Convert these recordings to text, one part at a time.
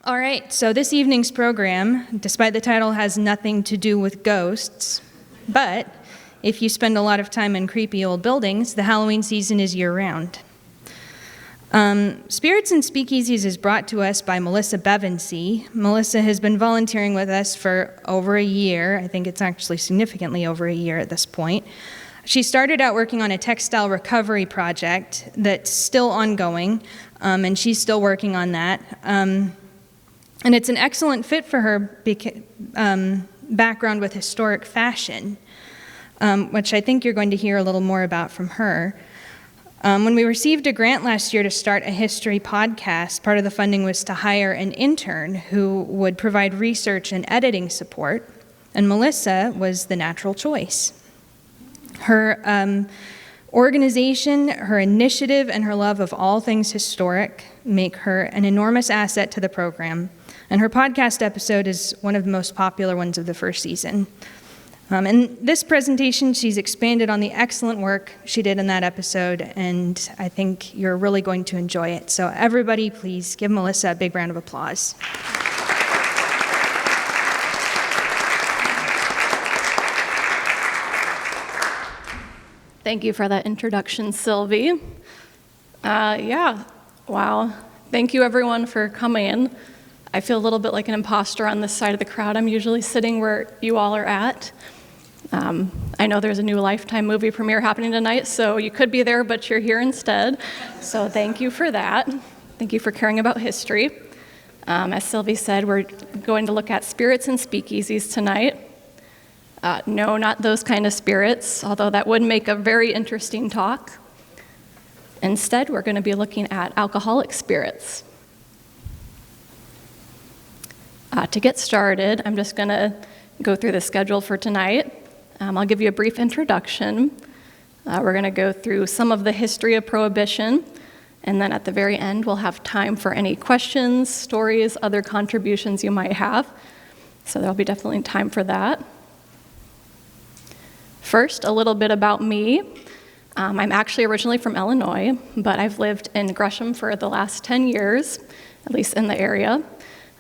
All right, so this evening's program, despite the title, has nothing to do with ghosts, but if you spend a lot of time in creepy old buildings, the Halloween season is year-round. Spirits and Speakeasies is brought to us by Melissa Bevency. Melissa has been volunteering with us for over a year. I think it's actually significantly over a year at this point. She started out working on a textile recovery project that's still ongoing, and she's still working on that. And it's an excellent fit for her background with historic fashion, which I think you're going to hear a little more about from her. When we received a grant last year to start a history podcast, part of the funding was to hire an intern who would provide research and editing support, and Melissa was the natural choice. Her organization, her initiative, and her love of all things historic make her an enormous asset to the program, and her podcast episode is one of the most popular ones of the first season. In this presentation, she's expanded on the excellent work she did in that episode, and I think you're really going to enjoy it. So everybody, please give Melissa a big round of applause. Thank you for that introduction, Sylvie. Wow. Thank you, everyone, for coming. I feel a little bit like an imposter on this side of the crowd. I'm usually sitting where you all are at. I know there's a new Lifetime movie premiere happening tonight, so you could be there, but you're here instead. So thank you for that. Thank you for caring about history. As Sylvie said, we're going to look at spirits and speakeasies tonight. No, not those kind of spirits, although that would make a very interesting talk. Instead, we're going to be looking at alcoholic spirits. To get started, I'm just going to go through the schedule for tonight. I'll give you a brief introduction. We're going to go through some of the history of Prohibition, and then at the very end, we'll have time for any questions, stories, other contributions you might have. So there'll be definitely time for that. First, a little bit about me. I'm actually originally from Illinois, but I've lived in Gresham for the last 10 years, at least in the area.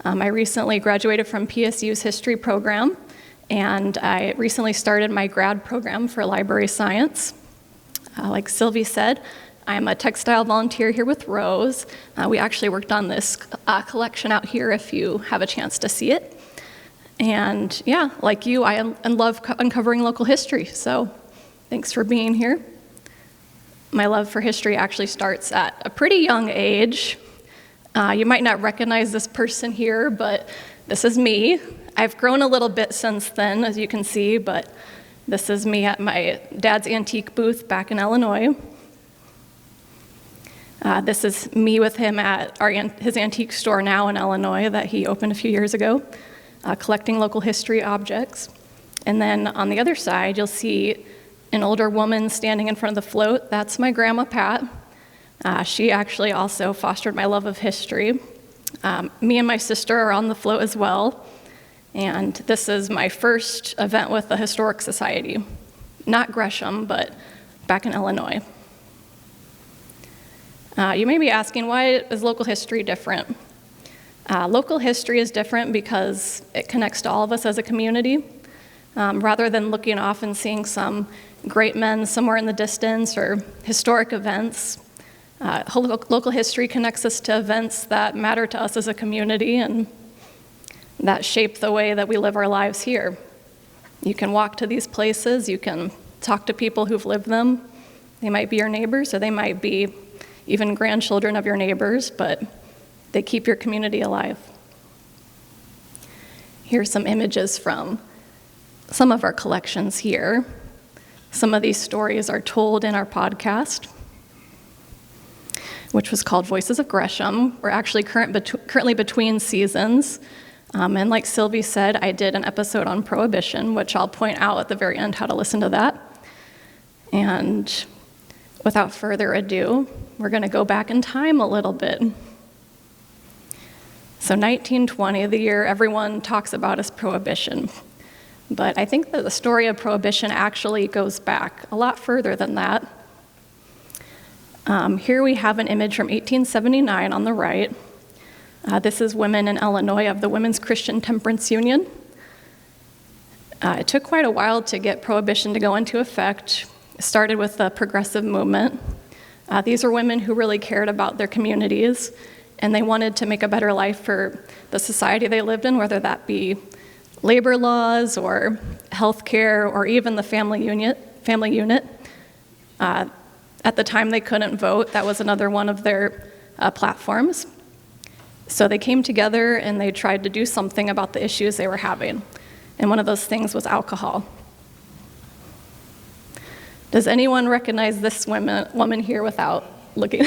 I recently graduated from PSU's history program, and I recently started my grad program for library science. Like Sylvie said, I'm a textile volunteer here with Rose. We actually worked on this collection out here if you have a chance to see it. And yeah, like you, I love uncovering local history, so thanks for being here. My love for history actually starts at a pretty young age. You might not recognize this person here, but this is me. I've grown a little bit since then, as you can see, but this is me at my dad's antique booth back in Illinois. This is me with him at his antique store now in Illinois that he opened a few years ago, collecting local history objects. And then on the other side, you'll see an older woman standing in front of the float. That's my grandma, Pat. She actually also fostered my love of history. Me and my sister are on the float as well. And this is my first event with the Historic Society. Not Gresham, but back in Illinois. You may be asking, why is local history different? Local history is different because it connects to all of us as a community. Rather than looking off and seeing some great men somewhere in the distance or historic events, local history connects us to events that matter to us as a community and that shape the way that we live our lives here. You can walk to these places, you can talk to people who've lived them. They might be your neighbors, or they might be even grandchildren of your neighbors, but they keep your community alive. Here's some images from some of our collections here. Some of these stories are told in our podcast, which was called Voices of Gresham. We're actually currently between seasons. And like Sylvie said, I did an episode on Prohibition, which I'll point out at the very end how to listen to that. And without further ado, we're going to go back in time a little bit. So 1920, the year everyone talks about is Prohibition. But I think that the story of Prohibition actually goes back a lot further than that. Here we have an image from 1879 on the right. This is women in Illinois of the Women's Christian Temperance Union. It took quite a while to get prohibition to go into effect. It started with the progressive movement. These are women who really cared about their communities, and they wanted to make a better life for the society they lived in, whether that be labor laws or health care or even the family unit. At the time, they couldn't vote. That was another one of their platforms. So they came together and they tried to do something about the issues they were having. And one of those things was alcohol. Does anyone recognize this woman here without looking?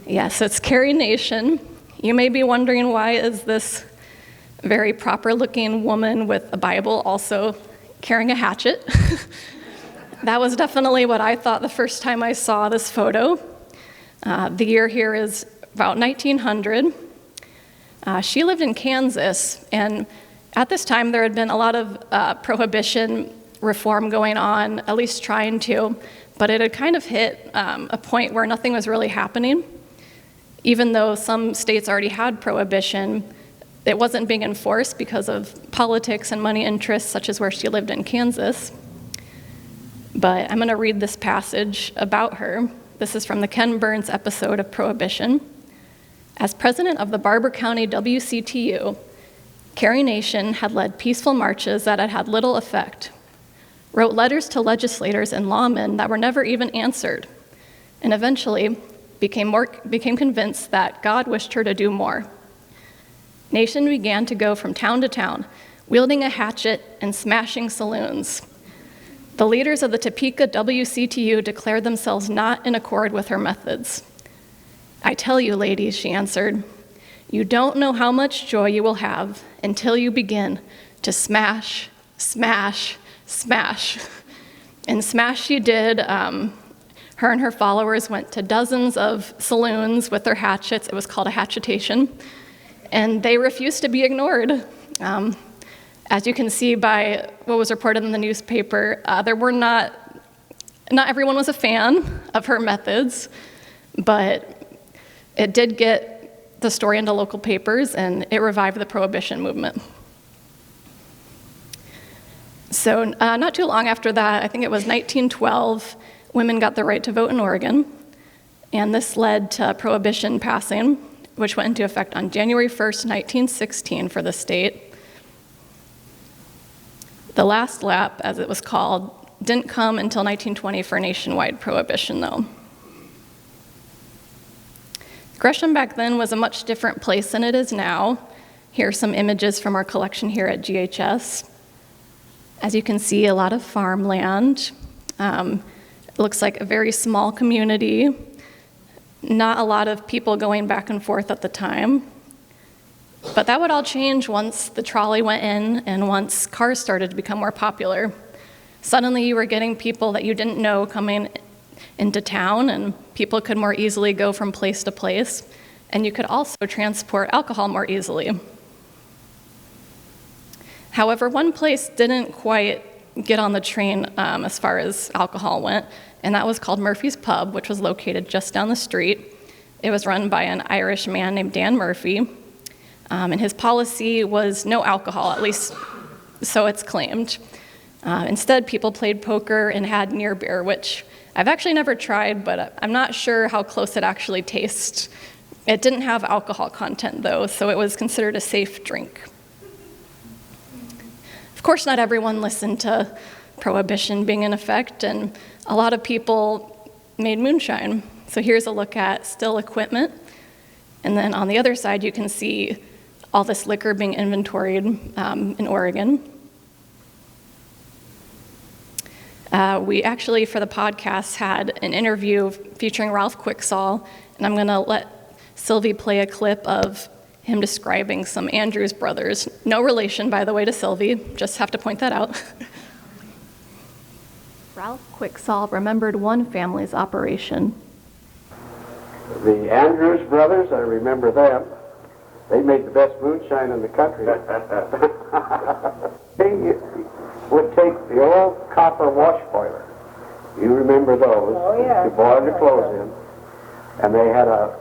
Yes, it's Carrie Nation. You may be wondering, why is this very proper-looking woman with a Bible also carrying a hatchet? That was definitely what I thought the first time I saw this photo. The year here is about 1900. She lived in Kansas, and at this time there had been a lot of prohibition reform going on, at least trying to, but it had kind of hit a point where nothing was really happening. Even though some states already had prohibition, it wasn't being enforced because of politics and money interests, such as where she lived in Kansas. But I'm going to read this passage about her. This is from the Ken Burns episode of Prohibition. As president of the Barber County WCTU, Carrie Nation had led peaceful marches that had had little effect, wrote letters to legislators and lawmen that were never even answered, and eventually became convinced that God wished her to do more. Nation began to go from town to town, wielding a hatchet and smashing saloons. The leaders of the Topeka WCTU declared themselves not in accord with her methods. I tell you, ladies, she answered, you don't know how much joy you will have until you begin to smash, smash, smash. And smash she did. Her and her followers went to dozens of saloons with their hatchets. It was called a hatchetation. And they refused to be ignored. As you can see by what was reported in the newspaper, not everyone was a fan of her methods, but it did get the story into local papers, and it revived the prohibition movement. So not too long after that, I think it was 1912, women got the right to vote in Oregon, and this led to prohibition passing, which went into effect on January 1st, 1916 for the state. The last lap, as it was called, didn't come until 1920 for nationwide prohibition, though. Gresham back then was a much different place than it is now. Here are some images from our collection here at GHS. As you can see, a lot of farmland. It looks like a very small community. Not a lot of people going back and forth at the time. But that would all change once the trolley went in and once cars started to become more popular. Suddenly you were getting people that you didn't know coming into town, and people could more easily go from place to place, and you could also transport alcohol more easily. However, one place didn't quite get on the train as far as alcohol went, and that was called Murphy's Pub, which was located just down the street. It was run by an Irish man named Dan Murphy. And his policy was no alcohol, at least so it's claimed. Instead, people played poker and had near beer, which I've actually never tried, but I'm not sure how close it actually tastes. It didn't have alcohol content, though, so it was considered a safe drink. Of course, not everyone listened to prohibition being in effect, and a lot of people made moonshine. So here's a look at still equipment. And then on the other side, you can see all this liquor being inventoried in Oregon. We actually, for the podcast, had an interview featuring Ralph Quicksall, and I'm going to let Sylvie play a clip of him describing some Andrews brothers. No relation, by the way, to Sylvie. Just have to point that out. Ralph Quicksall remembered one family's operation. The Andrews brothers, I remember them. They made the best moonshine in the country. They would take the old copper wash boiler. You remember those? Oh, yeah. To boil your clothes in. And they had a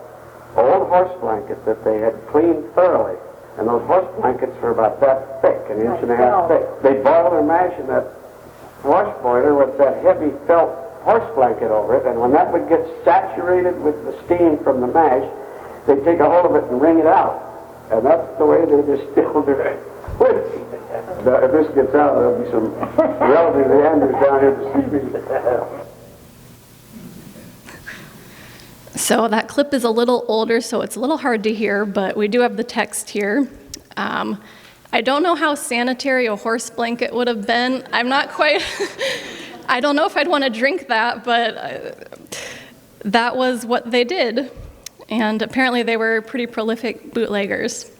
old horse blanket that they had cleaned thoroughly. And those horse blankets were about that thick, an inch and a half thick. They boiled their mash in that wash boiler with that heavy felt horse blanket over it, and when that would get saturated with the steam from the mash, they'd take a hold of it and wring it out. And that's the way they distilled their whiskey. If this gets out, there'll be some relatives of Andrews down here to see me. So that clip is a little older, so it's a little hard to hear, but we do have the text here. I don't know how sanitary a horse blanket would have been. I'm not quite, I don't know if I'd want to drink that, but that was what they did. And apparently they were pretty prolific bootleggers.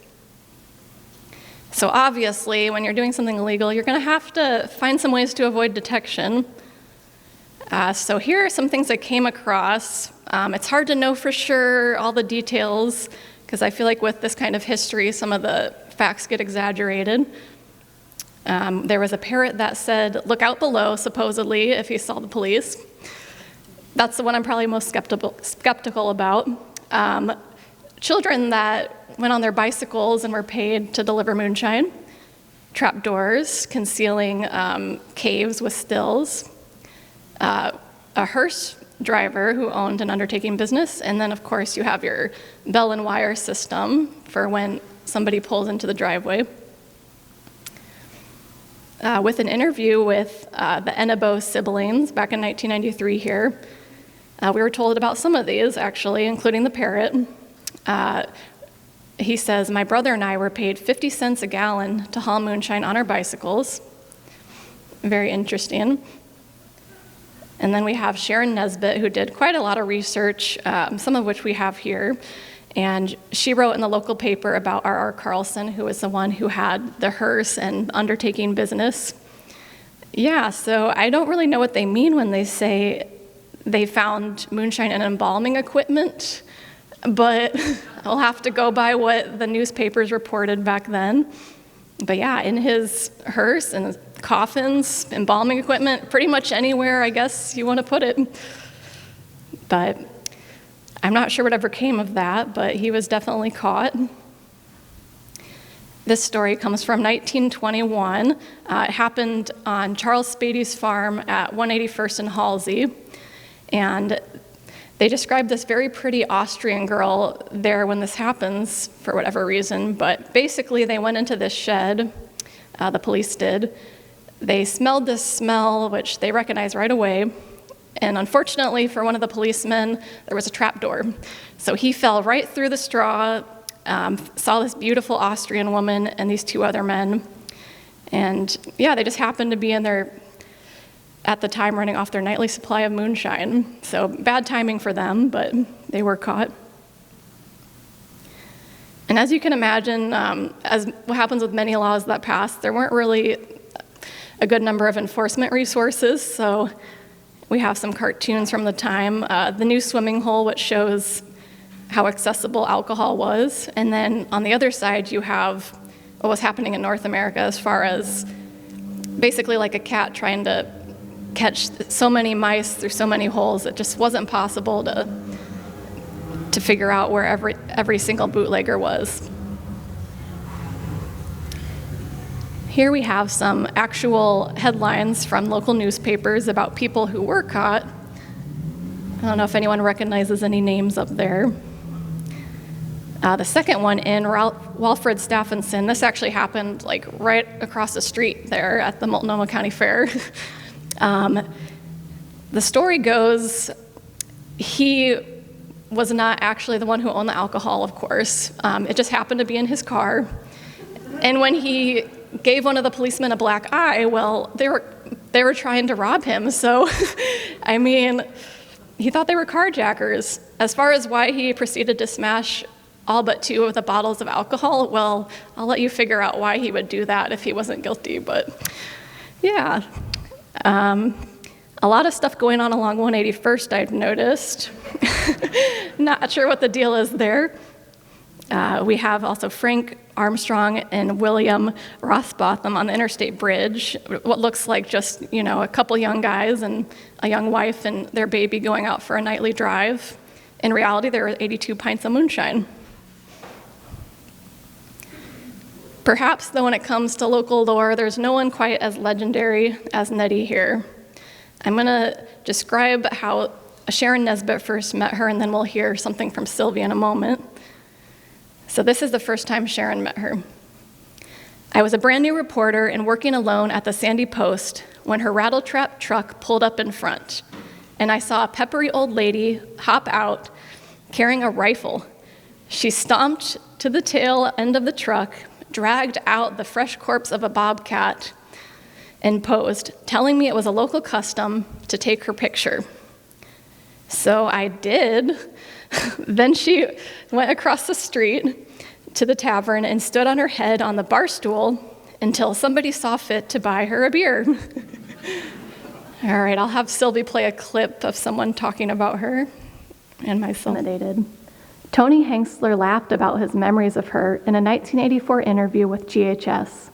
So obviously, when you're doing something illegal, you're going to have to find some ways to avoid detection. So here are some things I came across. It's hard to know for sure all the details, because I feel like with this kind of history, some of the facts get exaggerated. There was a parrot that said, "Look out below," supposedly, if he saw the police. That's the one I'm probably most skeptical about. Children that went on their bicycles and were paid to deliver moonshine. Trapdoors, concealing caves with stills. A hearse driver who owned an undertaking business, and then of course you have your bell and wire system for when somebody pulls into the driveway. With an interview with the Enebo siblings back in 1993 here, we were told about some of these actually, including the parrot. He says, "My brother and I were paid 50 cents a gallon to haul moonshine on our bicycles." Very interesting. And then we have Sharon Nesbitt, who did quite a lot of research, some of which we have here. And she wrote in the local paper about R.R. Carlson, who was the one who had the hearse and undertaking business. Yeah, so I don't really know what they mean when they say they found moonshine and embalming equipment, but I'll have to go by what the newspapers reported back then. But yeah, in his hearse and coffins, embalming equipment, pretty much anywhere, I guess you want to put it. But I'm not sure whatever came of that, but he was definitely caught. This story comes from 1921. It happened on Charles Spady's farm at 181st and Halsey. And they described this very pretty Austrian girl there when this happens, for whatever reason. But basically, they went into this shed, the police did. They smelled this smell, which they recognized right away. And unfortunately for one of the policemen, there was a trap door. So he fell right through the straw, saw this beautiful Austrian woman and these two other men. And yeah, they just happened to be in there at the time running off their nightly supply of moonshine. So bad timing for them, but they were caught. And as you can imagine, as what happens with many laws that pass, there weren't really a good number of enforcement resources. So we have some cartoons from the time. The new swimming hole, which shows how accessible alcohol was. And then on the other side, you have what was happening in North America as far as basically like a cat trying to catch so many mice through so many holes. It just wasn't possible to figure out where every single bootlegger was. Here we have some actual headlines from local newspapers about people who were caught. I don't know if anyone recognizes any names up there. The second one in Walfred Stephenson, this actually happened like right across the street there at the Multnomah County Fair. The story goes, he was not actually the one who owned the alcohol, of course. It just happened to be in his car. And when he gave one of the policemen a black eye, well, they were trying to rob him. So, I mean, he thought they were carjackers. As far as why he proceeded to smash all but 2 of the bottles of alcohol, well, I'll let you figure out why he would do that if he wasn't guilty, but yeah. A lot of stuff going on along 181st, I've noticed. Not sure what the deal is there. We have also Frank Armstrong and William Rothbotham on the interstate bridge, what looks like just, a couple young guys and a young wife and their baby going out for a nightly drive. In reality, there were 82 pints of moonshine. Perhaps, though, when it comes to local lore, there's no one quite as legendary as Nettie here. I'm going to describe how Sharon Nesbitt first met her, and then we'll hear something from Sylvia in a moment. So this is the first time Sharon met her. I was a brand new reporter and working alone at the Sandy Post when her rattletrap truck pulled up in front, and I saw a peppery old lady hop out carrying a rifle. She stomped to the tail end of the truck, dragged out the fresh corpse of a bobcat, and posed, telling me it was a local custom to take her picture. So I did. Then she went across the street to the tavern and stood on her head on the bar stool until somebody saw fit to buy her a beer. All right, I'll have Sylvie play a clip of someone talking about her and myself. Tony Hanksler laughed about his memories of her in a 1984 interview with GHS.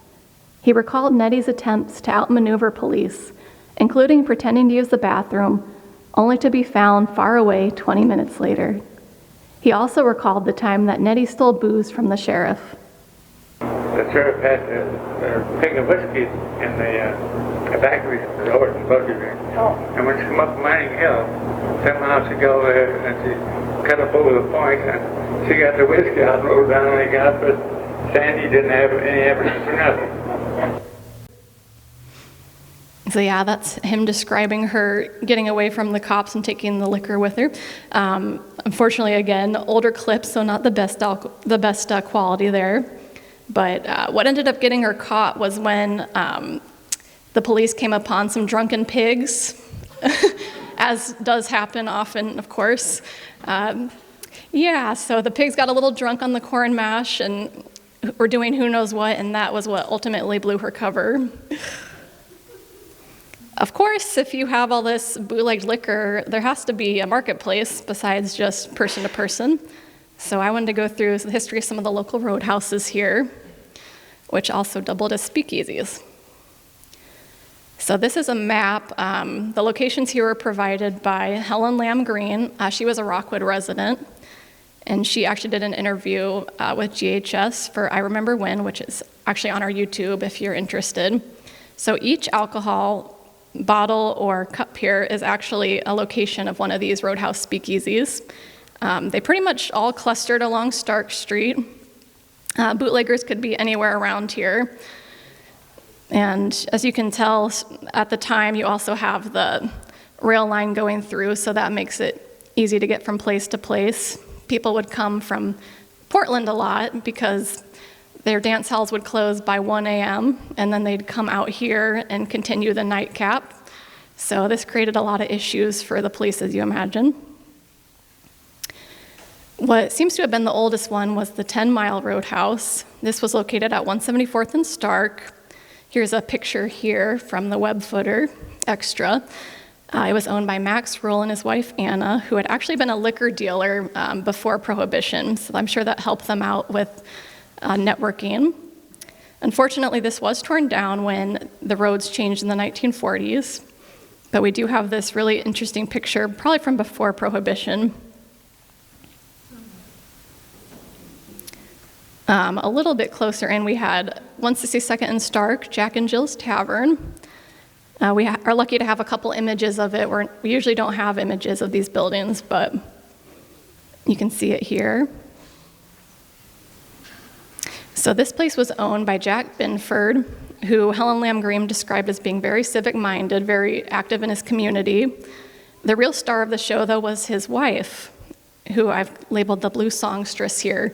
He recalled Nettie's attempts to outmaneuver police, including pretending to use the bathroom, only to be found far away 20 minutes later. He also recalled the time that Nettie stole booze from the sheriff. The sheriff had a pig of whiskey in the factory, the horse and buggy there. And when she come up Mining Hill, somehow she go there and she cut up over the point and she got the whiskey out and rolled down and they got up, but Sandy didn't have any evidence for nothing. So yeah, that's him describing her getting away from the cops and taking the liquor with her. Unfortunately, again, older clips, so not the best quality there. But what ended up getting her caught was when the police came upon some drunken pigs, as does happen often, of course. So the pigs got a little drunk on the corn mash and were doing who knows what, and that was what ultimately blew her cover. Of course, if you have all this bootlegged liquor, there has to be a marketplace besides just person to person. So I wanted to go through the history of some of the local roadhouses here, which also doubled as speakeasies. So this is a map. The locations here were provided by Helen Lamb Green. She was a Rockwood resident, and she actually did an interview with GHS for I Remember When, which is actually on our YouTube if you're interested. So each alcohol bottle or cup here is actually a location of one of these roadhouse speakeasies. They pretty much all clustered along Stark Street. Bootleggers could be anywhere around here. And as you can tell, at the time, you also have the rail line going through, so that makes it easy to get from place to place. People would come from Portland a lot because their dance halls would close by 1 a.m., and then they'd come out here and continue the nightcap. So this created a lot of issues for the police, as you imagine. What seems to have been the oldest one was the 10 Mile Roadhouse. This was located at 174th and Stark. Here's a picture here from the web footer extra. It was owned by Max Rule and his wife Anna, who had actually been a liquor dealer before Prohibition, so I'm sure that helped them out with networking. Unfortunately, this was torn down when the roads changed in the 1940s, but we do have this really interesting picture, probably from before Prohibition. A little bit closer in, we had 162nd and Stark, Jack and Jill's Tavern. We are lucky to have a couple images of it. We usually don't have images of these buildings, but you can see it here. So this place was owned by Jack Binford, who Helen Lamb Green described as being very civic-minded, very active in his community. The real star of the show, though, was his wife, who I've labeled the blue songstress here.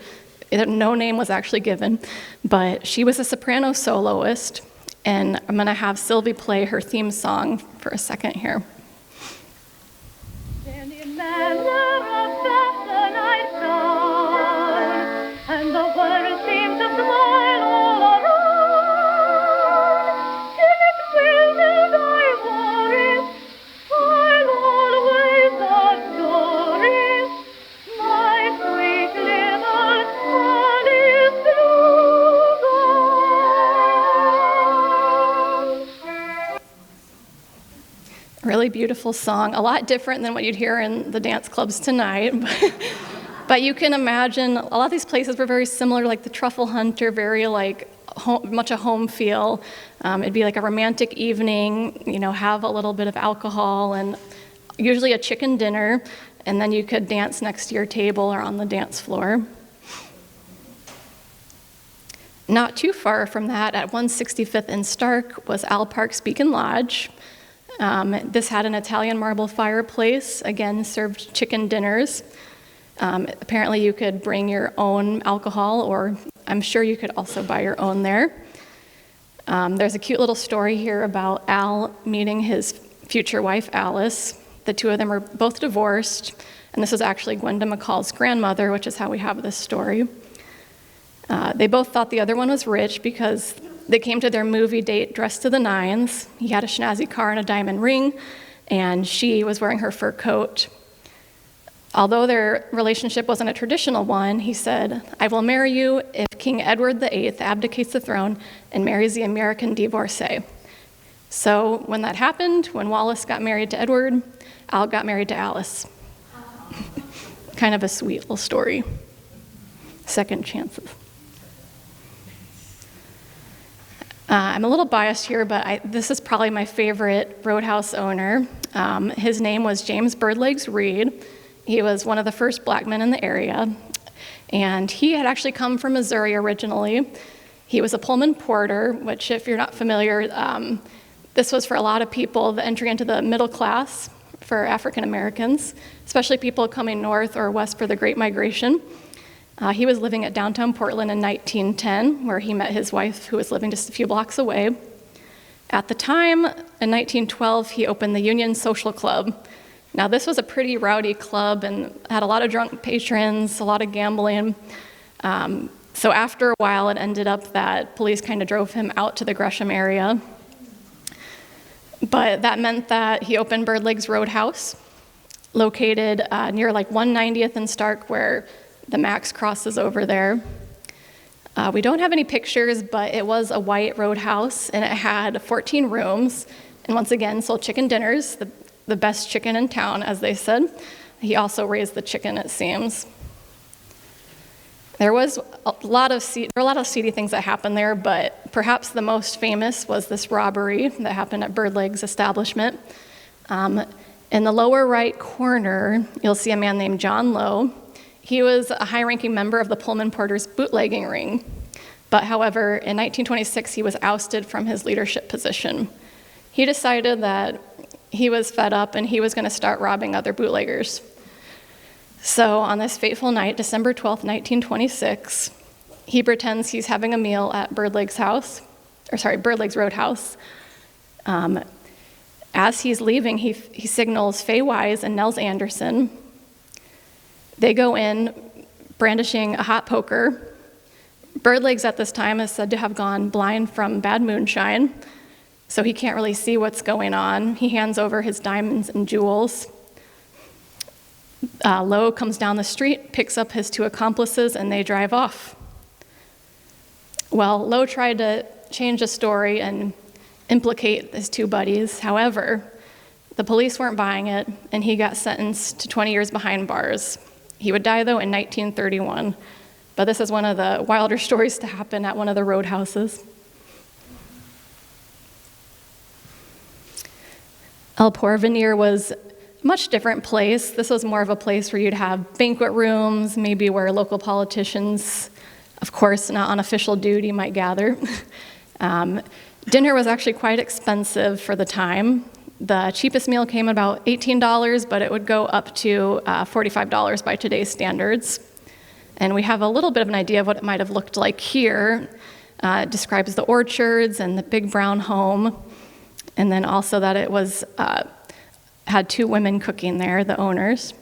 No name was actually given, but she was a soprano soloist, and I'm going to have Sylvie play her theme song for a second here. And the world seemed to smile all around. Till it will that I worry, I'll always adore it. My sweet little Alice Bluebell. Really beautiful song, a lot different than what you'd hear in the dance clubs tonight. But you can imagine a lot of these places were very similar, like the Truffle Hunter, very like much a home feel. It'd be like a romantic evening, have a little bit of alcohol and usually a chicken dinner, and then you could dance next to your table or on the dance floor. Not too far from that, at 165th and Stark, was Al Park's Beacon Lodge. This had an Italian marble fireplace, again, served chicken dinners. Apparently you could bring your own alcohol, or I'm sure you could also buy your own there. There's a cute little story here about Al meeting his future wife, Alice. The two of them are both divorced, and this is actually Gwenda McCall's grandmother, which is how we have this story. They both thought the other one was rich because they came to their movie date dressed to the nines. He had a snazzy car and a diamond ring, and she was wearing her fur coat. Although their relationship wasn't a traditional one, he said, "I will marry you if King Edward VIII abdicates the throne and marries the American divorcee." So when that happened, when Wallace got married to Edward, Al got married to Alice. Kind of a sweet little story. Second chances. I'm a little biased here, but this is probably my favorite roadhouse owner. His name was James Birdlegs Reed. He was one of the first black men in the area, and he had actually come from Missouri originally. He was a Pullman porter, which, if you're not familiar, this was for a lot of people the entry into the middle class for African Americans, especially people coming north or west for the Great Migration. He was living at downtown Portland in 1910, where he met his wife, who was living just a few blocks away. At the time, in 1912, he opened the Union Social Club. Now, this was a pretty rowdy club and had a lot of drunk patrons, a lot of gambling. So after a while, it ended up that police kind of drove him out to the Gresham area. But that meant that he opened Birdlegs Roadhouse, located near like 190th and Stark, where the Max crosses over there. We don't have any pictures, but it was a white roadhouse, and it had 14 rooms, and once again sold chicken dinners, the best chicken in town, as they said. He also raised the chicken, it seems. There were a lot of seedy things that happened there, but perhaps the most famous was this robbery that happened at Birdlegs' establishment. In the lower right corner, you'll see a man named John Lowe. He was a high-ranking member of the Pullman Porters bootlegging ring. But however, in 1926, he was ousted from his leadership position. He decided that he was fed up and he was going to start robbing other bootleggers. So on this fateful night, December 12th, 1926, he pretends he's having a meal at Birdlegs Roadhouse. As he's leaving, he signals Faye Wise and Nels Anderson. They go in, brandishing a hot poker. Birdlegs at this time is said to have gone blind from bad moonshine, so he can't really see what's going on. He hands over his diamonds and jewels. Lowe comes down the street, picks up his two accomplices, and they drive off. Well, Lowe tried to change the story and implicate his two buddies. However, the police weren't buying it, and he got sentenced to 20 years behind bars. He would die, though, in 1931. But this is one of the wilder stories to happen at one of the roadhouses. El Porvenir was a much different place. This was more of a place where you'd have banquet rooms, maybe where local politicians, of course not on official duty, might gather. Dinner was actually quite expensive for the time. The cheapest meal came about $18, but it would go up to $45 by today's standards. And we have a little bit of an idea of what it might have looked like here. It describes the orchards and the big brown home, and then also that it was had two women cooking there, the owners.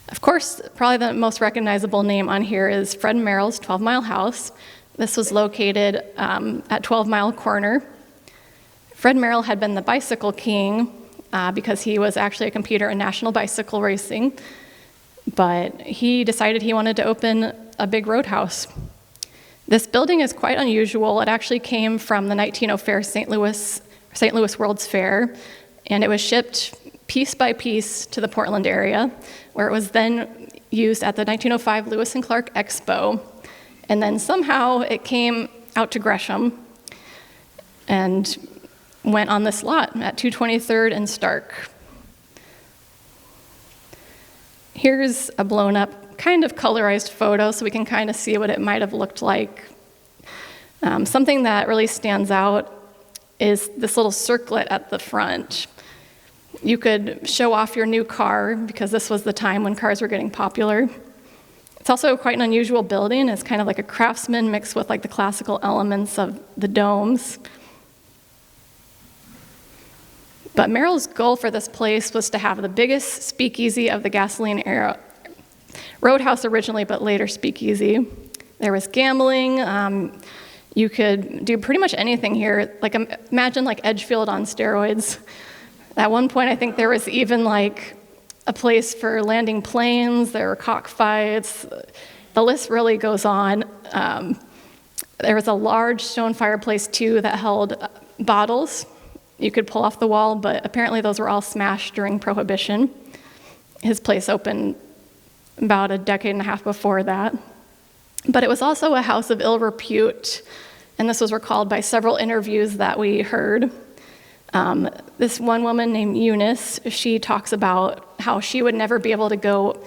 Of course, probably the most recognizable name on here is Fred Merrill's 12 Mile House. This was located at 12 Mile Corner. Fred Merrill had been the bicycle king because he was actually a competitor in national bicycle racing, but he decided he wanted to open a big roadhouse. This building is quite unusual. It actually came from the 1905 St. Louis World's Fair, and it was shipped piece by piece to the Portland area, where it was then used at the 1905 Lewis and Clark Expo. And then somehow it came out to Gresham and went on this lot at 223rd and Stark. Here's a blown up, kind of colorized photo so we can kind of see what it might have looked like. Something that really stands out is this little circlet at the front. You could show off your new car because this was the time when cars were getting popular. It's also quite an unusual building. It's kind of like a craftsman mixed with like the classical elements of the domes. But Merrill's goal for this place was to have the biggest speakeasy of the gasoline era. Roadhouse originally, but later speakeasy. There was gambling. You could do pretty much anything here. Like imagine like Edgefield on steroids. At one point, I think there was even like a place for landing planes. There were cockfights. The list really goes on. There was a large stone fireplace too that held bottles you could pull off the wall, but apparently those were all smashed during Prohibition. His place opened about a decade and a half before that. But it was also a house of ill repute, and this was recalled by several interviews that we heard. This one woman named Eunice, she talks about how she would never be able to go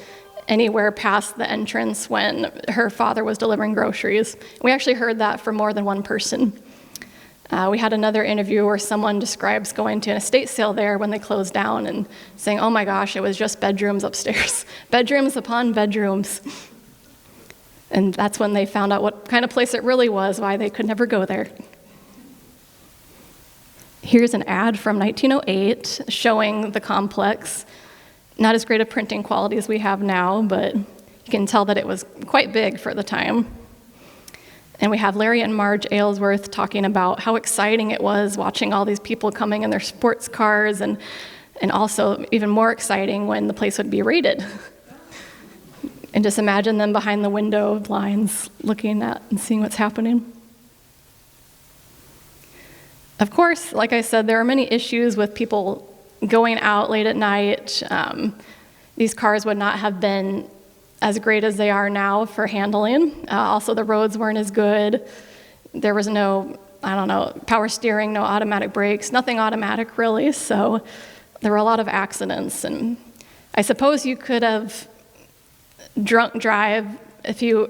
anywhere past the entrance when her father was delivering groceries. We actually heard that from more than one person. We had another interview where someone describes going to an estate sale there when they closed down and saying, oh my gosh, it was just bedrooms upstairs. Bedrooms upon bedrooms. And that's when they found out what kind of place it really was, why they could never go there. Here's an ad from 1908 showing the complex. Not as great a printing quality as we have now, but you can tell that it was quite big for the time. And we have Larry and Marge Aylesworth talking about how exciting it was watching all these people coming in their sports cars, and also even more exciting when the place would be raided. And just imagine them behind the window blinds looking at and seeing what's happening. Of course, like I said, there are many issues with people going out late at night. These cars would not have been as great as they are now for handling. Also, the roads weren't as good. There was no, power steering, no automatic brakes, nothing automatic really, so there were a lot of accidents. And I suppose you could have drunk drive if you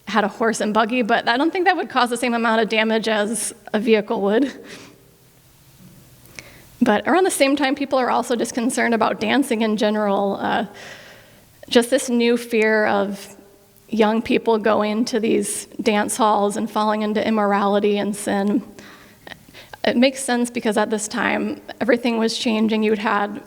had a horse and buggy, but I don't think that would cause the same amount of damage as a vehicle would. But around the same time, people are also just concerned about dancing in general. Just this new fear of young people going to these dance halls and falling into immorality and sin. It makes sense because at this time, everything was changing. You'd had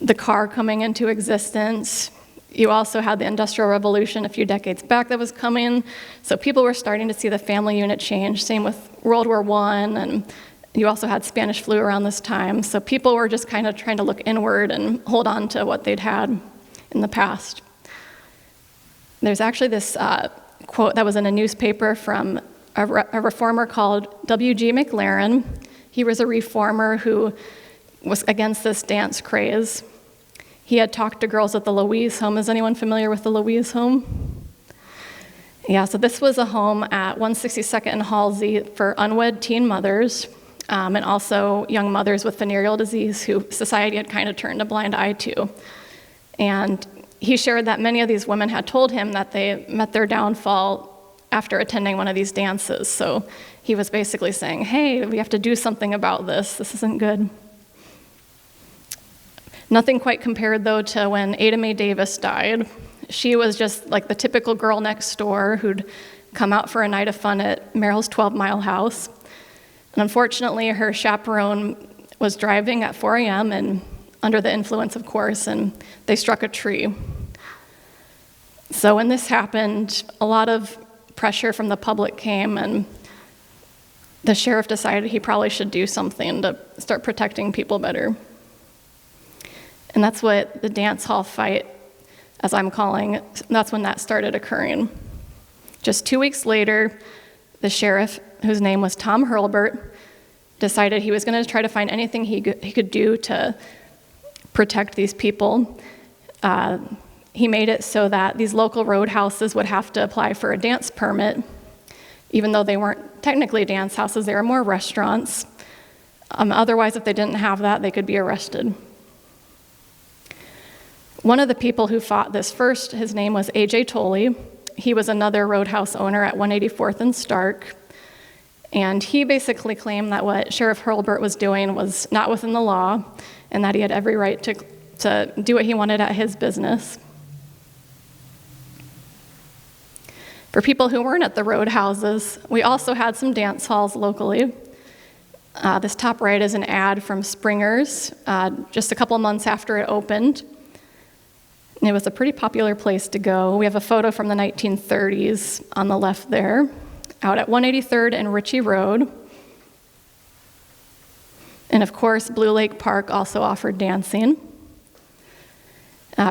the car coming into existence. You also had the Industrial Revolution a few decades back that was coming. So people were starting to see the family unit change. Same with World War I, and you also had Spanish flu around this time. So people were just kind of trying to look inward and hold on to what they'd had in the past. There's actually this quote that was in a newspaper from a reformer called W.G. McLaren. He was a reformer who was against this dance craze. He had talked to girls at the Louise home. Is anyone familiar with the Louise home? Yeah, so this was a home at 162nd and Halsey for unwed teen mothers, and also young mothers with venereal disease who society had kind of turned a blind eye to. And he shared that many of these women had told him that they met their downfall after attending one of these dances. So he was basically saying, hey, we have to do something about this. This isn't good. Nothing quite compared, though, to when Ada Mae Davis died. She was just like the typical girl next door who'd come out for a night of fun at Merrill's 12-mile house. And unfortunately, her chaperone was driving at 4 a.m. and under the influence, of course, and they struck a tree. So when this happened, a lot of pressure from the public came, and the sheriff decided he probably should do something to start protecting people better. And that's what the dance hall fight, as I'm calling, that's when that started occurring. Just 2 weeks later, the sheriff, whose name was Tom Hurlburt, decided he was going to try to find anything he could do to protect these people. he made it so that these local roadhouses would have to apply for a dance permit, even though they weren't technically dance houses, they were more restaurants. Otherwise, if they didn't have that, they could be arrested. One of the people who fought this first, his name was A.J. Tolley. He was another roadhouse owner at 184th and Stark. And he basically claimed that what Sheriff Hurlburt was doing was not within the law and that he had every right to do what he wanted at his business. For people who weren't at the roadhouses, we also had some dance halls locally. This top right is an ad from Springer's just a couple months after it opened. And it was a pretty popular place to go. We have a photo from the 1930s on the left there, out at 183rd and Ritchie Road. And of course, Blue Lake Park also offered dancing.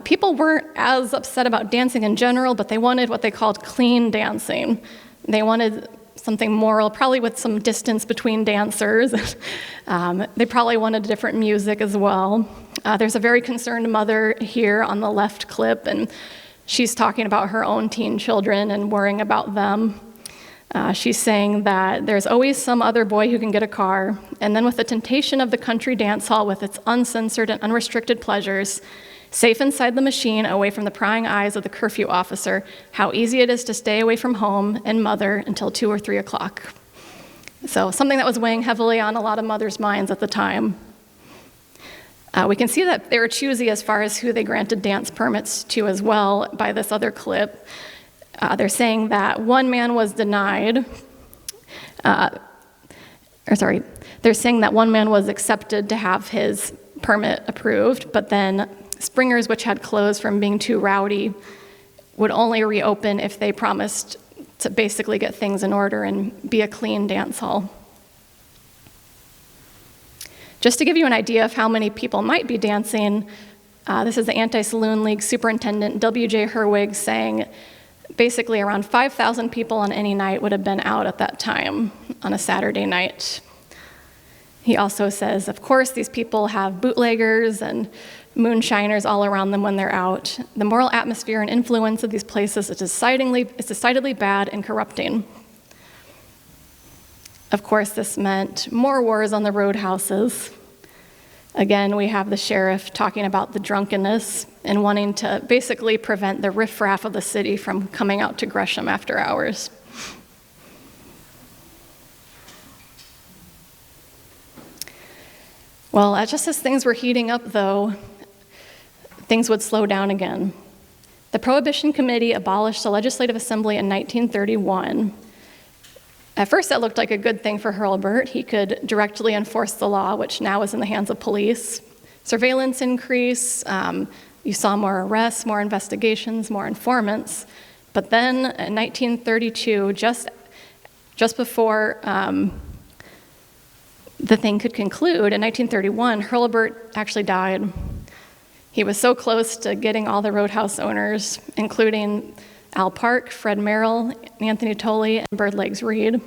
People weren't as upset about dancing in general, but they wanted what they called clean dancing. They wanted something moral, probably with some distance between dancers. They probably wanted different music as well. There's a very concerned mother here on the left clip, and she's talking about her own teen children and worrying about them. She's saying that there's always some other boy who can get a car, and then with the temptation of the country dance hall with its uncensored and unrestricted pleasures, safe inside the machine, away from the prying eyes of the curfew officer, how easy it is to stay away from home and mother until 2 or 3 o'clock. So something that was weighing heavily on a lot of mothers' minds at the time. We can see that they were choosy as far as who they granted dance permits to as well by this other clip. They're saying that one man was denied, they're saying that one man was accepted to have his permit approved, but then Springer's, which had closed from being too rowdy, would only reopen if they promised to basically get things in order and be a clean dance hall. Just to give you an idea of how many people might be dancing, this is the Anti-Saloon League Superintendent W.J. Herwig saying basically around 5,000 people on any night would have been out at that time on a Saturday night. He also says, of course, these people have bootleggers and moonshiners all around them when they're out. The moral atmosphere and influence of these places is decidedly bad and corrupting. Of course, this meant more wars on the roadhouses. Again, we have the sheriff talking about the drunkenness and wanting to basically prevent the riffraff of the city from coming out to Gresham after hours. Well, just as things were heating up, though, things would slow down again. The Prohibition Committee abolished the Legislative Assembly in 1931. At first, that looked like a good thing for Hurlburt. He could directly enforce the law, which now is in the hands of police. Surveillance increased. You saw more arrests, more investigations, more informants. But then in 1932, just before the thing could conclude, in 1931, Hurlburt actually died. He was so close to getting all the roadhouse owners, including Al Park, Fred Merrill, Anthony Tolley, and Birdlegs Reed.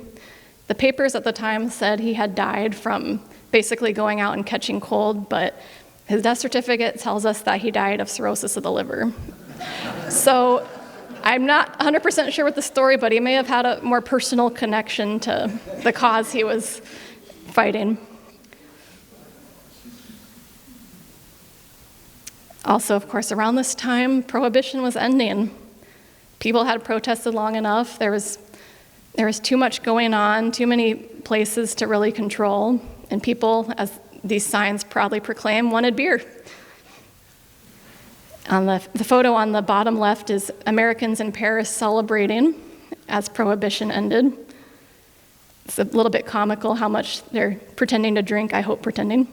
The papers at the time said he had died from basically going out and catching cold, but his death certificate tells us that he died of cirrhosis of the liver. So I'm not 100% sure with the story, but he may have had a more personal connection to the cause he was fighting. Also, of course, around this time, Prohibition was ending. People had protested long enough. There was too much going on, too many places to really control, and people, as these signs proudly proclaim, wanted beer. On the photo on the bottom left is Americans in Paris celebrating as Prohibition ended. It's a little bit comical how much they're pretending to drink, I hope pretending.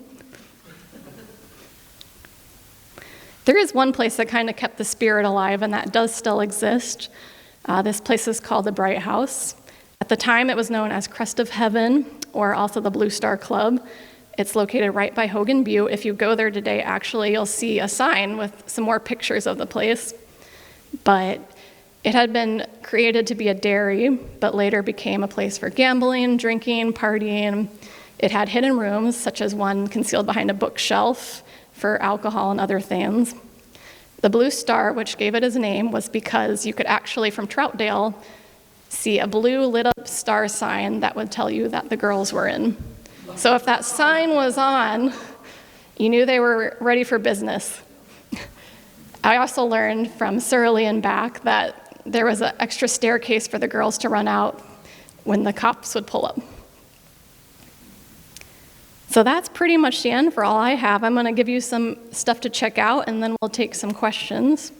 There is one place that kind of kept the spirit alive, and that does still exist. This place is called the Bright House. At the time, it was known as Crest of Heaven, or also the Blue Star Club. It's located right by Hogan Butte. If you go there today, actually, you'll see a sign with some more pictures of the place. But it had been created to be a dairy, but later became a place for gambling, drinking, partying. It had hidden rooms, such as one concealed behind a bookshelf for alcohol and other things. The blue star, which gave it its name, was because you could actually, from Troutdale, see a blue lit up star sign that would tell you that the girls were in. So if that sign was on, you knew they were ready for business. I also learned from Surly and back that there was an extra staircase for the girls to run out when the cops would pull up. So that's pretty much the end for all I have. I'm going to give you some stuff to check out, and then we'll take some questions.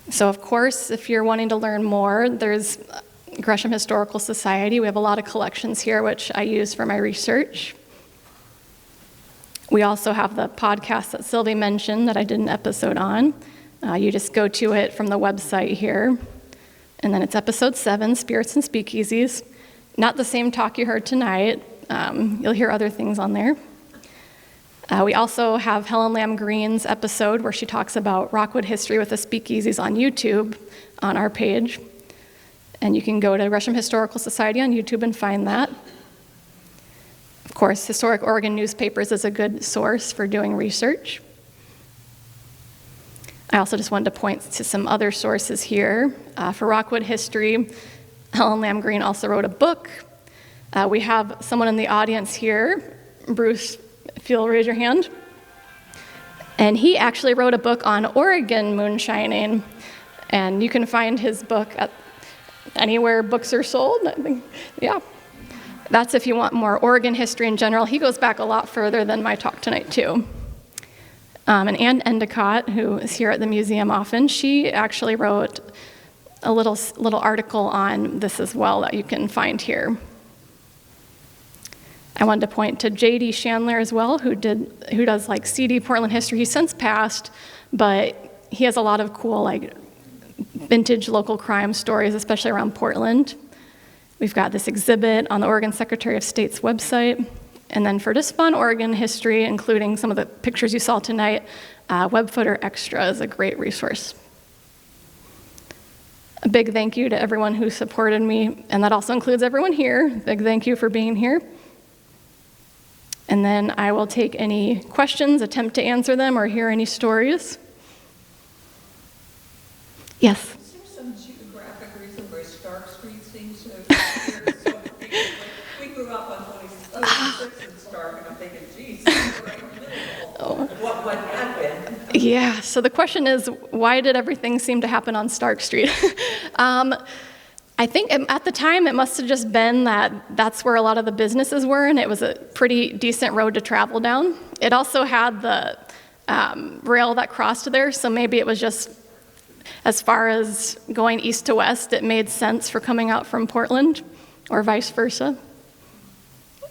So of course, if you're wanting to learn more, there's Gresham Historical Society. We have a lot of collections here, which I use for my research. We also have the podcast that Sylvie mentioned that I did an episode on. You just go to it from the website here. And then it's episode 7, Spirits and Speakeasies. Not the same talk you heard tonight. You'll hear other things on there. We also have Helen Lamb Green's episode where she talks about Rockwood history with the Speakeasies on YouTube on our page. And you can go to Gresham Historical Society on YouTube and find that. Of course, Historic Oregon Newspapers is a good source for doing research. I also just wanted to point to some other sources here. For Rockwood history, Helen Lamb Green also wrote a book. We have someone in the audience here, Bruce, if you'll raise your hand. And he actually wrote a book on Oregon moonshining. And you can find his book at anywhere books are sold. I think, yeah. That's if you want more Oregon history in general. He goes back a lot further than my talk tonight, too. And Ann Endicott, who is here at the museum often, she actually wrote a little article on this as well that you can find here. I wanted to point to J.D. Chandler as well, who does like CD Portland history. He's since passed, but he has a lot of cool like vintage local crime stories, especially around Portland. We've got this exhibit on the Oregon Secretary of State's website. And then for just fun Oregon history, including some of the pictures you saw tonight, Webfooter Extra is a great resource. A big thank you to everyone who supported me, and that also includes everyone here. Big thank you for being here. And then I will take any questions, attempt to answer them, or hear any stories. Yes? Is there some geographic reason why Stark Street seems to appear so frequently? We grew up on 26th and Stark, and I'm thinking, geez, what happened? Yeah, so the question is, why did everything seem to happen on Stark Street? I think at the time it must have just been that that's where a lot of the businesses were, and it was a pretty decent road to travel down. It also had the rail that crossed there, so maybe it was just as far as going east to west, it made sense for coming out from Portland, or vice versa.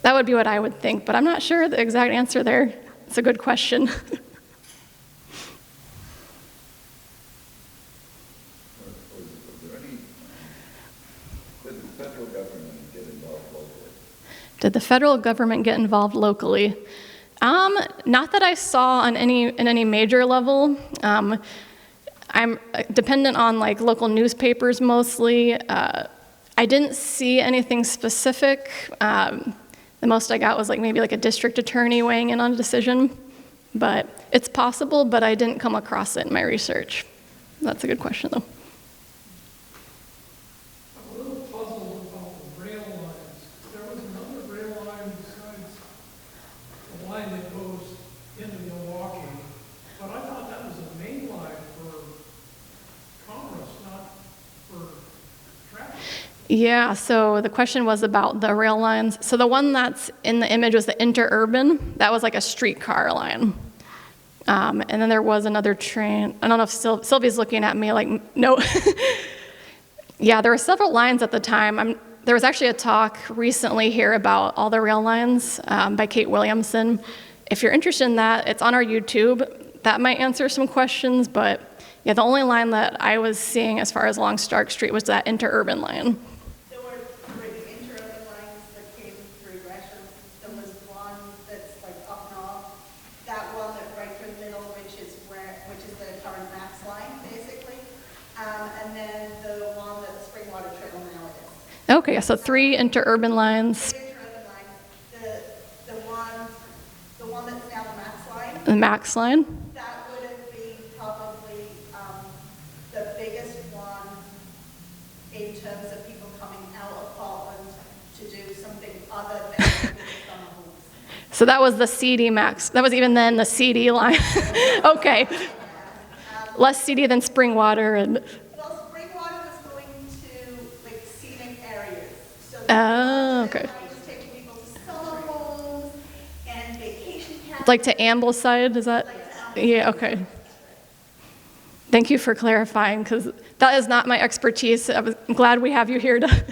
That would be what I would think, but I'm not sure the exact answer there. It's a good question. Did the federal government get involved locally? Not that I saw on any major level. I'm dependent on like local newspapers mostly. I didn't see anything specific. The most I got was like maybe like a district attorney weighing in on a decision. But it's possible, but I didn't come across it in my research. That's a good question though. I'm a little puzzled about the rail lines. There was another rail line besides the line that goes into Milwaukee, but I thought that was a main line for commerce, not for traffic. Yeah, so the question was about the rail lines. So the one that's in the image was the interurban. That was like a streetcar line. And then there was another train. I don't know if Sylvie's looking at me like, no. Yeah, there were several lines at the time. There was actually a talk recently here about all the rail lines by Kate Williamson. If you're interested in that, it's on our YouTube. That might answer some questions, but yeah, the only line that I was seeing as far as along Stark Street was that interurban line. There were the interurban lines that came through Gresham. There was one that's like up north. That one that right through the middle, which is the current Max line, basically. And then the one that Springwater Trail now is. Okay, so 3 interurban lines. The interurban line, the one that's now the Max line. The Max line. That would have been probably other than the summer homes. So that was the CD max. That was even then the CD line. Okay. Less CD than spring water and. Well, spring water was going to like scenic areas. So Okay. was taking people to summer homes and vacation cabins. Like to Ambleside, is that? Yeah, okay. Thank you for clarifying, because that is not my expertise. I'm glad we have you here to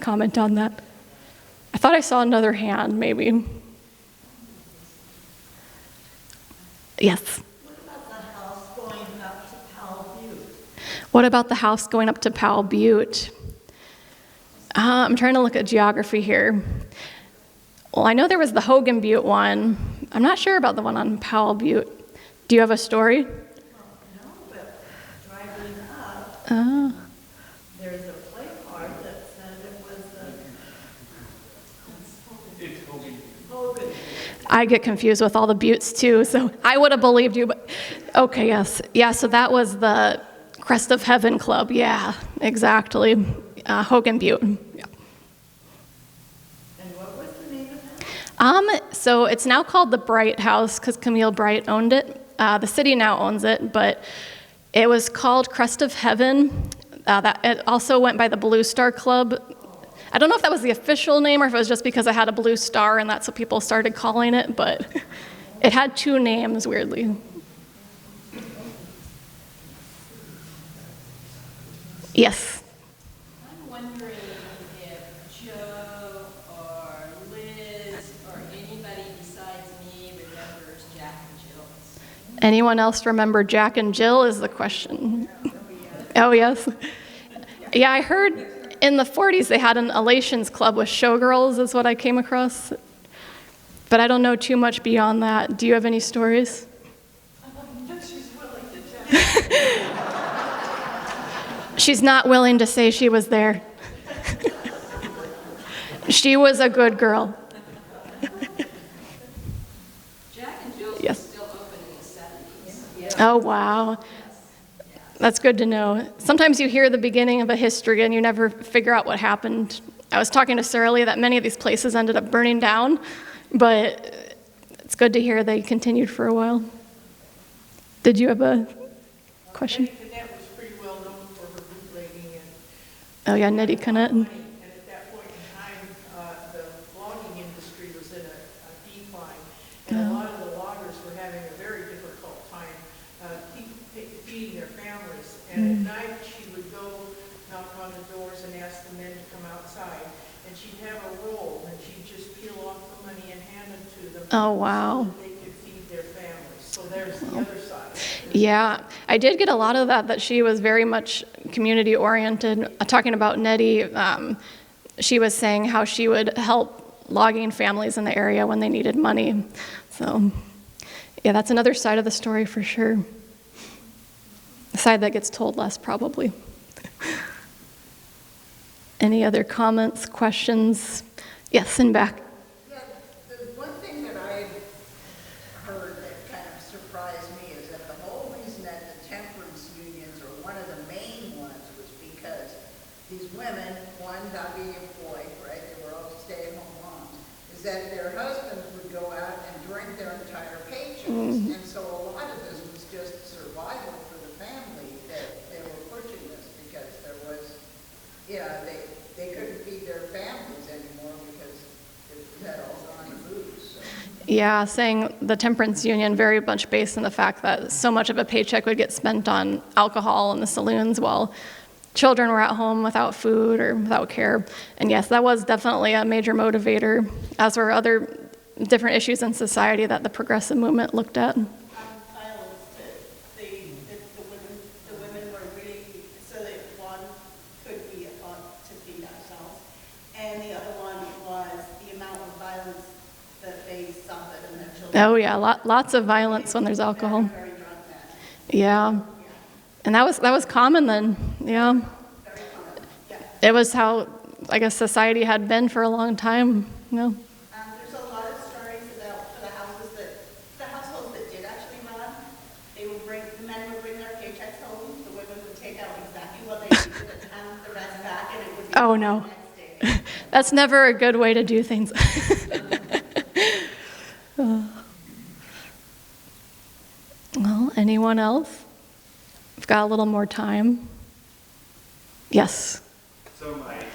comment on that. I thought I saw another hand, maybe. Yes. What about the house going up to Powell Butte? I'm trying to look at geography here. Well, I know there was the Hogan Butte one. I'm not sure about the one on Powell Butte. Do you have a story? No, but driving up, there's a play card that said it was Hogan. I get confused with all the buttes too, so I would have believed you, but okay, yes. Yeah, so that was the Crest of Heaven Club. Yeah, exactly. Hogan Butte. Yeah. And what was the name of that? So it's now called the Bright House because Camille Bright owned it. The city now owns it, but it was called Crest of Heaven. It also went by the Blue Star Club. I don't know if that was the official name or if it was just because it had a blue star and that's what people started calling it, but it had two names, weirdly. Yes. I'm wondering if Joe or Liz or anybody besides me remembers Jack and Jill's. Anyone else remember Jack and Jill is the question. Oh, yes. Yeah, I heard in the 40s they had an Elations Club with showgirls is what I came across. But I don't know too much beyond that. Do you have any stories? She's willing to tell. She's not willing to say she was there. She was a good girl. Jack and Jill's Yes. was still open in the 70s. Oh, wow. That's good to know. Sometimes you hear the beginning of a history and you never figure out what happened. I was talking to Sarah Lee that many of these places ended up burning down, but it's good to hear they continued for a while. Did you have a question? Annette was pretty well known for her bootlegging and. Oh, yeah, Nettie Connett. And at that point in time, the logging industry was in a decline, and a lot of the loggers were having a very difficult time feeding their families. And at night, she would go knock on the doors and ask the men to come outside, and she'd have a roll, and she'd just peel off the money and hand it to them. Oh, wow. So that they could feed their families. So there's the other side. Yeah, I did get a lot of that she was very much community-oriented. Talking about Nettie, she was saying how she would help logging families in the area when they needed money. So, yeah, that's another side of the story for sure. A side that gets told less, probably. Any other comments, questions? Yes, in back. Yeah, the one thing that I heard that kind of surprised me is that the whole reason that the temperance unions, or one of the main ones, was because these women, one, not being employed, right, they were all stay-at-home moms, is that their husbands would go out and drink their entire paychecks. And so a lot of this was just survival for the family that they were pushing this because there was, they couldn't feed their families anymore because it had all gone to booze. So. Yeah, saying the temperance union very much based on the fact that so much of a paycheck would get spent on alcohol in the saloons while children were at home without food or without care. And yes, that was definitely a major motivator, as were other different issues in society that the progressive movement looked at. Violence, the women were really, so that one could be taught to feed ourselves, and the other one was the amount of violence that they suffered and their children. Oh yeah, lots of violence when there's alcohol. Very drunk men. Yeah, and that was common then. Yeah, Very common. Yeah. it was how I guess society had been for a long time. You know. There's a lot of stories about for the households that did actually run. The men would bring their paychecks home. The women would take out exactly what they needed and hand the rest back, and it would be Oh, no. the next day That's never a good way to do things. Well, anyone else? We've got a little more time. Yes. So my aunt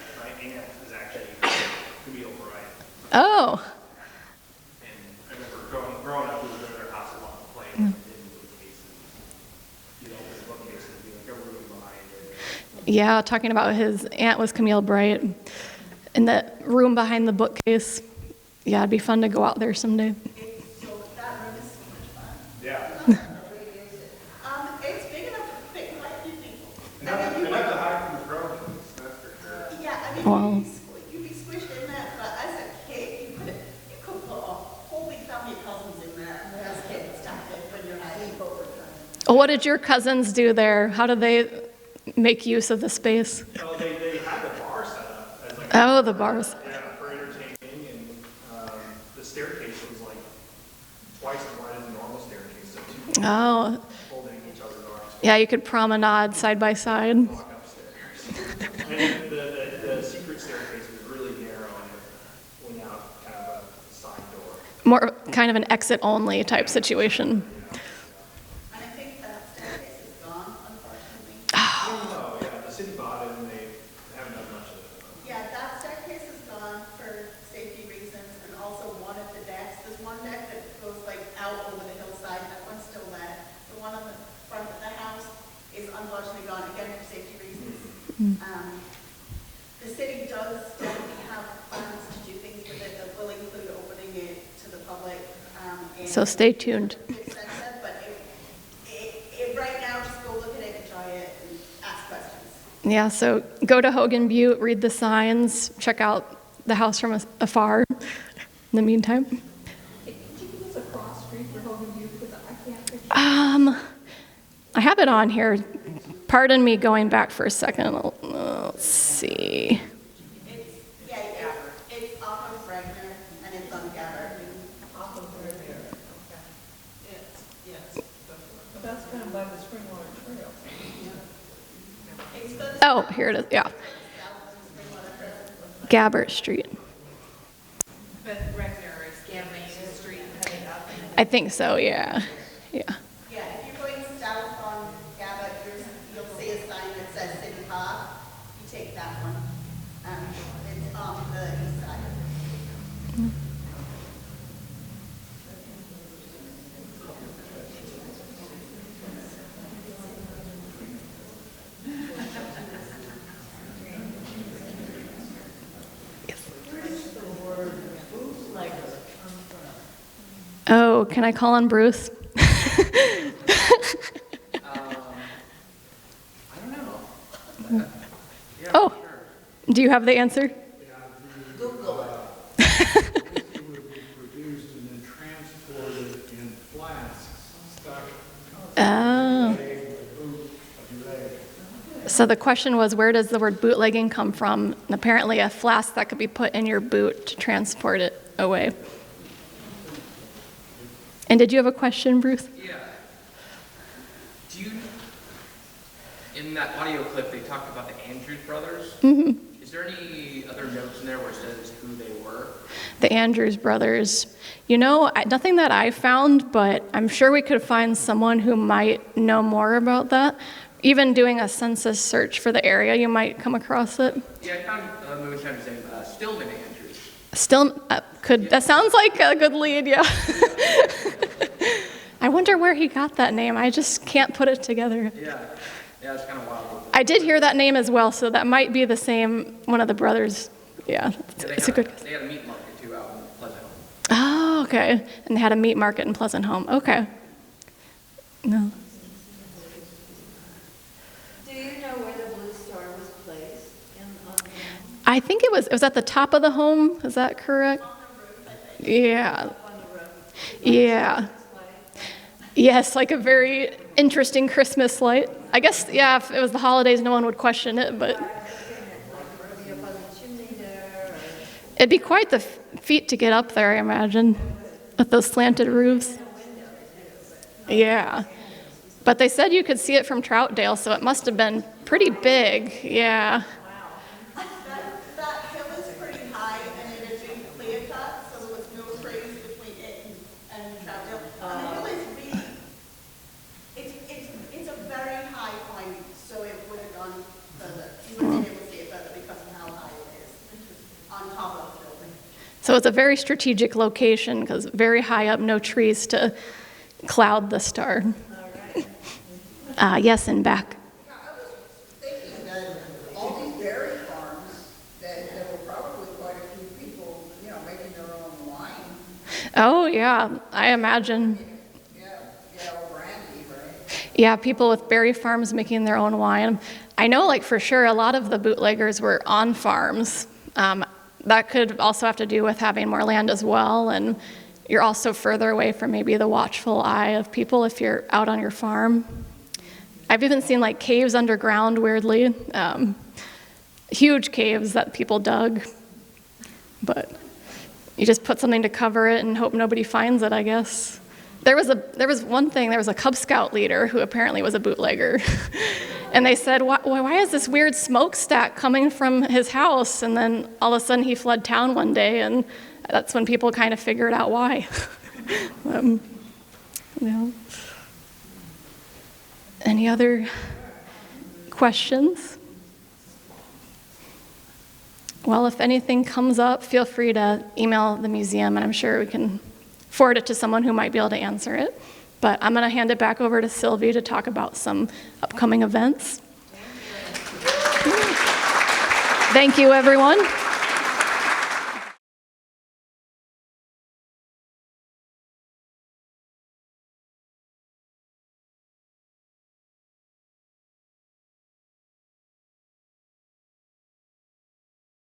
is actually Camille Bryant. Oh. And I remember growing up, we would go to their house a lot playing in bookcases. You know, the bookcases would be like a room behind it. Yeah, talking about his aunt was Camille Bright. In the room behind the bookcase. Yeah, it'd be fun to go out there someday. That room is so much fun. Yeah. It's big enough to fit quite a few people. Enough to hide from the Romans, that's for sure. Yeah, I mean, Wow. you'd be squished in there, but as a kid, you could put a whole big family of cousins in there. As a kid, it's tough when you're not sleepover time. What did your cousins do there? How did they make use of the space? Well, they had the bar set up as like Oh, the bars. Yeah, for entertaining, and the staircase was like twice as wide as a normal staircase, so two people Oh, holding each other's arms. yeah, you could promenade side by side. Walk upstairs. And the secret staircase was really narrow and went out kind of a side door. More kind of an exit only type situation. And I think that staircase is gone, unfortunately. Oh, yeah, the city bought it and they haven't done much of it. Yeah, that staircase is gone for safety reasons, and also one of the decks. There's one deck that goes like out over the hillside, that one's still there. The one on the front of the house is unfortunately gone, again for safety reasons. The city does definitely have plans to do things with it that will include opening it to the public. So stay tuned. But right now, just go look at it, enjoy it, and ask questions. Yeah, so go to Hogan Butte, read the signs, check out the house from afar in the meantime. Could you give us a cross street for Hogan View, because I can't picture. I have it on here. Pardon me going back for a second. Let's see. It's off of Regner, and it's on Gabbard. Off of where there, okay. Yes. But that's kind of by the Springwater Trail. Oh, here it is, yeah. Gabbert Street. But Regner is Main Street heading up. I think so, yeah. Yeah. Yeah, if you're going south on Gabbard, you'll see a sign that says City Park. You take that one. It's on the east side. Oh, can I call on Bruce? I don't know. Oh, do you have the answer? Google it. It would be produced and then transported in flasks, stuck Oh. in the boot of your leg. So the question was, where does the word bootlegging come from? And apparently a flask that could be put in your boot to transport it away. And did you have a question, Bruce? Yeah. Do you, in that audio clip, they talked about the Andrews brothers. Mm-hmm. Is there any other notes in there where it says who they were? The Andrews brothers. You know, nothing that I found, but I'm sure we could find someone who might know more about that. Even doing a census search for the area, you might come across it. Yeah, I found moonshine's name, Stillman Andrews. Still, that sounds like a good lead, yeah. I wonder where he got that name. I just can't put it together. Yeah, it's kind of wild. I did hear that name as well, so that might be the same, one of the brothers. Yeah, it's a good guess. They had a meat market too out in Pleasant Home. Oh, okay. And they had a meat market in Pleasant Home. Okay. No. Do you know where the Blue Star was placed? I think it was at the top of the home. Is that correct? Yeah. Yeah. Yes, like a very interesting Christmas light. I guess, yeah, if it was the holidays, no one would question it, but it'd be quite the feat to get up there, I imagine, with those slanted roofs. Yeah. But they said you could see it from Troutdale, so it must have been pretty big. Yeah. That hill on top of the building. So it's a very strategic location because very high up, no trees to cloud the star. Yes, and back. Yeah, I was thinking that all these dairy farms, that there were probably quite a few people, you know, making their own wine. Oh, yeah, I imagine. Yeah, brandy, right? Yeah, people with berry farms making their own wine. I know, like, for sure, a lot of the bootleggers were on farms. That could also have to do with having more land as well, and you're also further away from maybe the watchful eye of people if you're out on your farm. I've even seen, like, caves underground, weirdly. Huge caves that people dug. But you just put something to cover it and hope nobody finds it, I guess. There was a Cub Scout leader who apparently was a bootlegger. And they said, why is this weird smokestack coming from his house? And then all of a sudden he fled town one day, and that's when people kind of figured out why. Yeah. Any other questions? Well, if anything comes up, feel free to email the museum, and I'm sure we can forward it to someone who might be able to answer it. But I'm going to hand it back over to Sylvie to talk about some upcoming events. Thank you, everyone.